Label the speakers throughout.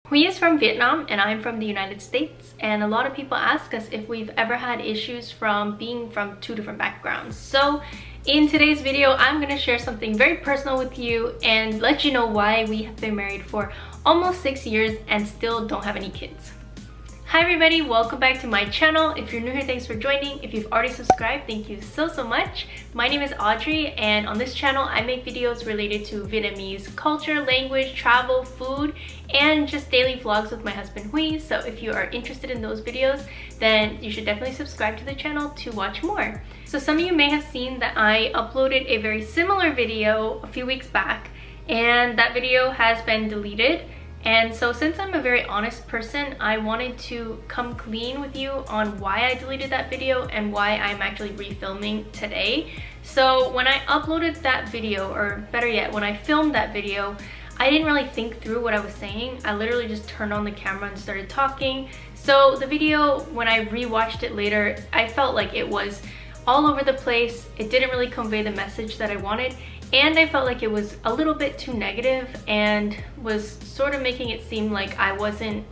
Speaker 1: Huy is from Vietnam and I'm from the United States, and a lot of people ask us if we've ever had issues from being from two different backgrounds. So in today's video, I'm going to share something very personal with you and let you know why we have been married for almost 6 years and still don't have any kids. Hi everybody, welcome back to my channel. If you're new here, thanks for joining. If you've already subscribed, thank you so much. My name is Audrey, and on this channel I make videos related to Vietnamese culture, language, travel, food, and just daily vlogs with my husband Huy. So if you are interested in those videos, then you should definitely subscribe to the channel to watch more. So some of you may have seen that I uploaded a very similar video a few weeks back, and that video has been deleted. And so since I'm a very honest person, I wanted to come clean with you on why I deleted that video and why I'm actually refilming today. So when I uploaded that video, or better yet, when I filmed that video, I didn't really think through what I was saying. I literally just turned on the camera and started talking. So the video, when I rewatched it later, I felt like it was all over the place. It didn't really convey the message that I wanted. And I felt like it was a little bit too negative and was sort of making it seem like I wasn't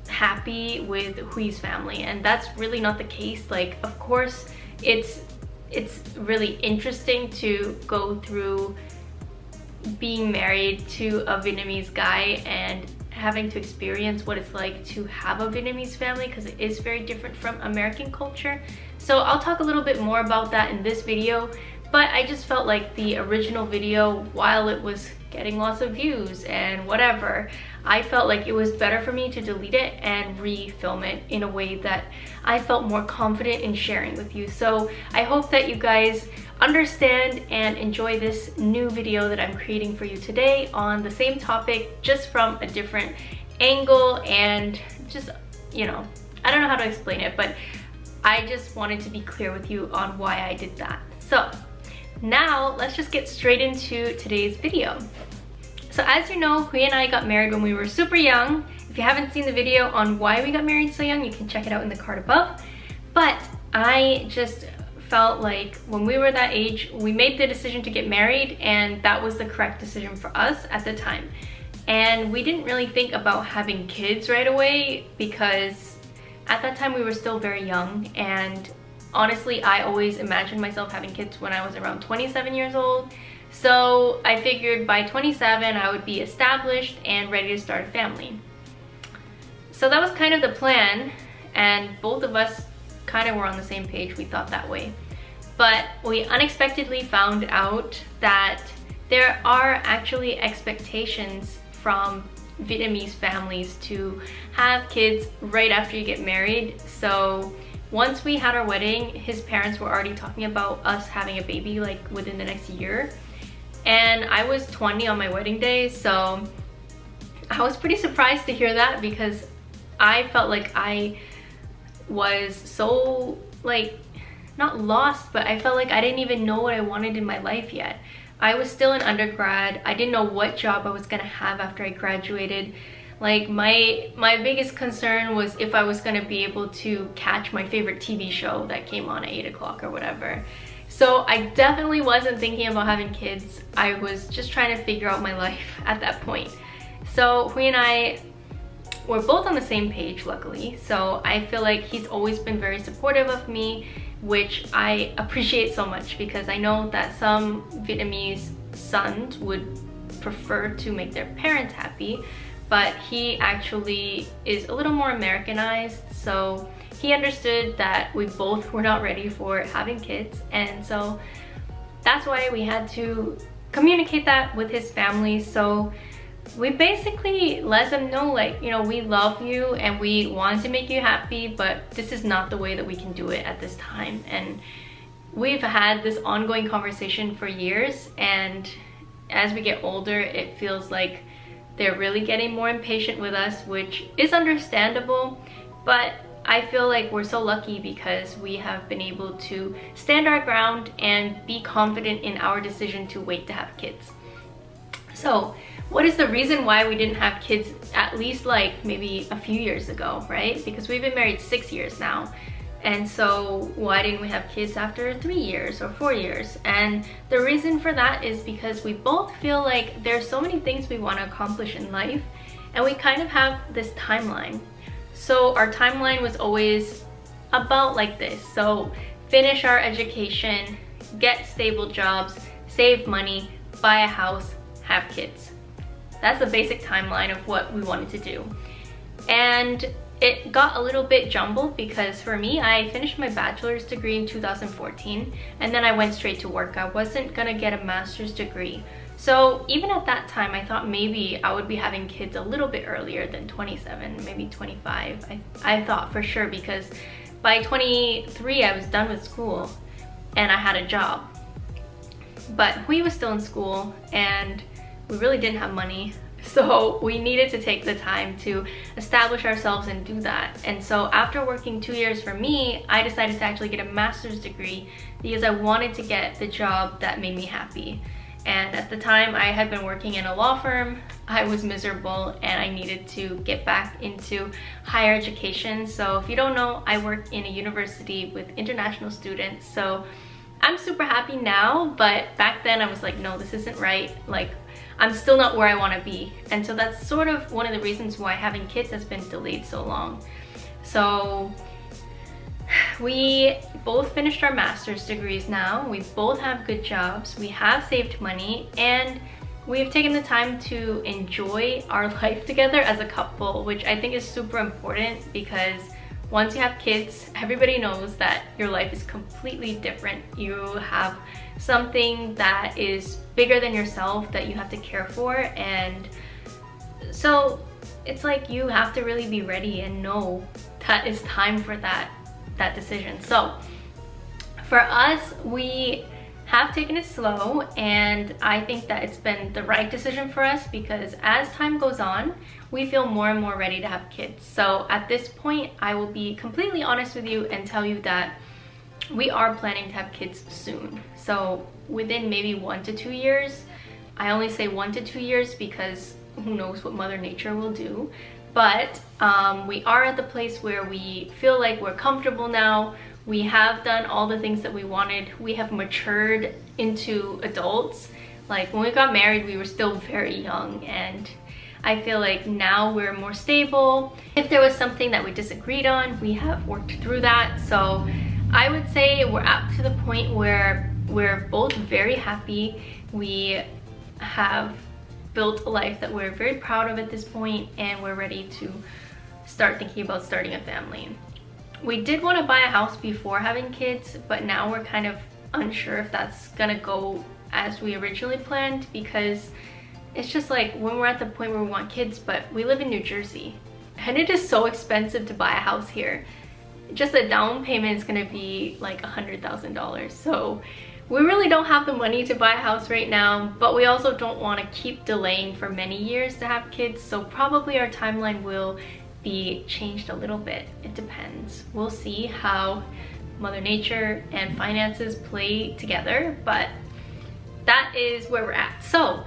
Speaker 1: happy with Huy's family, and that's really not the case. Like, of course, it's really interesting to go through being married to a Vietnamese guy and having to experience what it's like to have a Vietnamese family, because it is very different from American culture. So I'll talk a little bit more about that in this video. But I just felt like the original video, while it was getting lots of views and whatever, I felt like it was better for me to delete it and refilm it in a way that I felt more confident in sharing with you. So I hope that you guys understand and enjoy this new video that I'm creating for you today on the same topic, just from a different angle, and just, you know, I don't know how to explain it, but I just wanted to be clear with you on why I did that. So now let's just get straight into today's video. So as you know, Huy and I got married when we were super young. If you haven't seen the video on why we got married so young, you can check it out in the card above. But I just felt like when we were that age, we made the decision to get married, and that was the correct decision for us at the time. And we didn't really think about having kids right away, because at that time we were still very young, and honestly, I always imagined myself having kids when I was around 27 years old. So I figured by 27 I would be established and ready to start a family. So that was kind of the plan, and both of us kind of were on the same page. We thought that way. But we unexpectedly found out that there are actually expectations from Vietnamese families to have kids right after you get married. So once we had our wedding, his parents were already talking about us having a baby like within the next year. And I was 20 on my wedding day, so I was pretty surprised to hear that, because I felt like I was so, like, not lost, but I felt like I didn't even know what I wanted in my life yet. I was still in undergrad. I didn't know what job I was gonna have after I graduated. Like, my biggest concern was if I was gonna be able to catch my favorite TV show that came on at 8 o'clock or whatever. So I definitely wasn't thinking about having kids. I was just trying to figure out my life at that point. So Huy and I were both on the same page, luckily. So I feel like he's always been very supportive of me, which I appreciate so much, because I know that some Vietnamese sons would prefer to make their parents happy. But he actually is a little more Americanized, so he understood that we both were not ready for having kids, and so that's why we had to communicate that with his family. So we basically let them know, like, you know, we love you and we want to make you happy, but this is not the way that we can do it at this time. And we've had this ongoing conversation for years, and as we get older, it feels like they're really getting more impatient with us, which is understandable, but I feel like we're so lucky because we have been able to stand our ground and be confident in our decision to wait to have kids. So what is the reason why we didn't have kids at least like maybe a few years ago, right? Because we've been married 6 years now. And so why didn't we have kids after 3 years or 4 years? And the reason for that is because we both feel like there's so many things we want to accomplish in life, and we kind of have this timeline. So our timeline was always about like this. So finish our education, get stable jobs, save money, buy a house, have kids. That's the basic timeline of what we wanted to do. And it got a little bit jumbled because for me, I finished my bachelor's degree in 2014 and then I went straight to work. I wasn't gonna get a master's degree. So even at that time, I thought maybe I would be having kids a little bit earlier than 27, maybe 25. I thought for sure, because by 23, I was done with school and I had a job. But Huy was still in school and we really didn't have money. So we needed to take the time to establish ourselves and do that. And so after working 2 years for me, I decided to actually get a master's degree because I wanted to get the job that made me happy. And at the time, I had been working in a law firm. I was miserable and I needed to get back into higher education. So if you don't know, I work in a university with international students. So I'm super happy now, but back then I was like, no, this isn't right. Like, I'm still not where I want to be. And so that's sort of one of the reasons why having kids has been delayed so long. So we both finished our master's degrees now. We both have good jobs. We have saved money and we've taken the time to enjoy our life together as a couple, which I think is super important because once you have kids, everybody knows that your life is completely different. You have something that is bigger than yourself that you have to care for, and so it's like you have to really be ready and know that it's time for that decision. So for us, we have taken it slow, and I think that it's been the right decision for us because as time goes on, we feel more and more ready to have kids. So at this point, I will be completely honest with you and tell you that we are planning to have kids soon. So within maybe 1 to 2 years. I only say 1 to 2 years because who knows what Mother Nature will do. But we are at the place where we feel like we're comfortable now. We have done all the things that we wanted. We have matured into adults. Like when we got married, we were still very young, and I feel like now we're more stable. If there was something that we disagreed on, we have worked through that. So I would say we're up to the point where we're both very happy. We have built a life that we're very proud of at this point, and we're ready to start thinking about starting a family. We did want to buy a house before having kids, but now we're kind of unsure if that's gonna go as we originally planned, because it's just like when we're at the point where we want kids, but we live in New Jersey and it is so expensive to buy a house here. Just a down payment is gonna be like $100,000. So we really don't have the money to buy a house right now, but we also don't want to keep delaying for many years to have kids. So probably our timeline will be changed a little bit. It depends. We'll see how Mother Nature and finances play together, but that is where we're at. So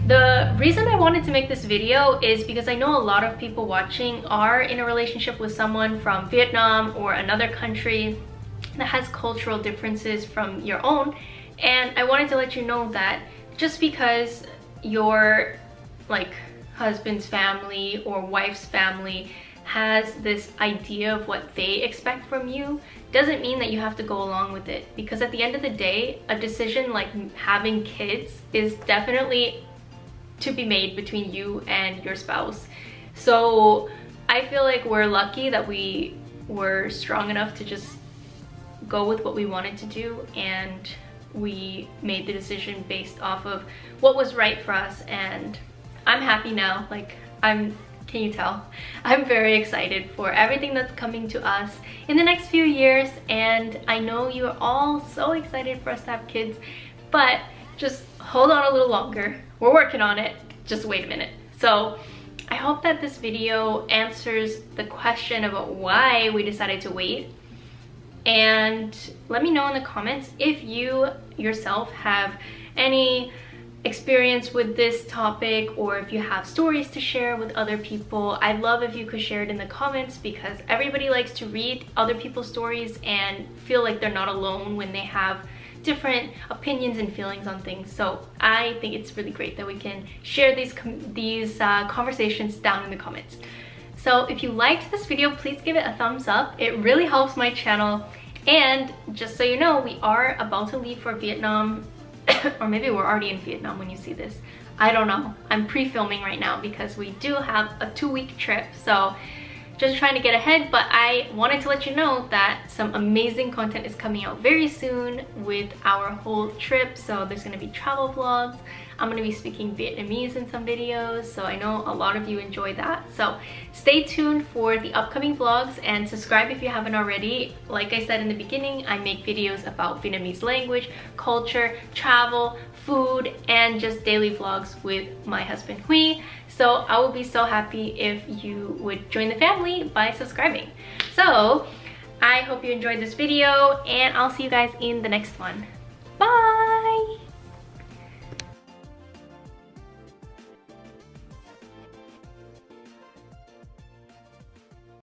Speaker 1: the reason I wanted to make this video is because I know a lot of people watching are in a relationship with someone from Vietnam or another country that has cultural differences from your own, and I wanted to let you know that just because your husband's family or wife's family has this idea of what they expect from you doesn't mean that you have to go along with it, because at the end of the day, a decision like having kids is definitely to be made between you and your spouse. So I feel like we're lucky that we were strong enough to just go with what we wanted to do, and we made the decision based off of what was right for us, and I'm happy now. Can you tell? I'm very excited for everything that's coming to us in the next few years, and I know you are all so excited for us to have kids, but just hold on a little longer. We're working on it. Just wait a minute. So I hope that this video answers the question about why we decided to wait. And let me know in the comments if you yourself have any experience with this topic, or if you have stories to share with other people. I'd love if you could share it in the comments, because everybody likes to read other people's stories and feel like they're not alone when they have different opinions and feelings on things. So I think it's really great that we can share these conversations down in the comments. So if you liked this video, please give it a thumbs up. It really helps my channel. And just so you know, we are about to leave for Vietnam, or maybe we're already in Vietnam when you see this. I don't know. I'm pre-filming right now because we do have a 2-week trip. So just trying to get ahead, but I wanted to let you know that some amazing content is coming out very soon with our whole trip. So there's going to be travel vlogs. I'm going to be speaking Vietnamese in some videos, so I know a lot of you enjoy that. So stay tuned for the upcoming vlogs and subscribe if you haven't already. Like I said in the beginning, I make videos about Vietnamese language, culture, travel, food, and just daily vlogs with my husband Huy. So I will be so happy if you would join the family by subscribing. So I hope you enjoyed this video, and I'll see you guys in the next one. Bye!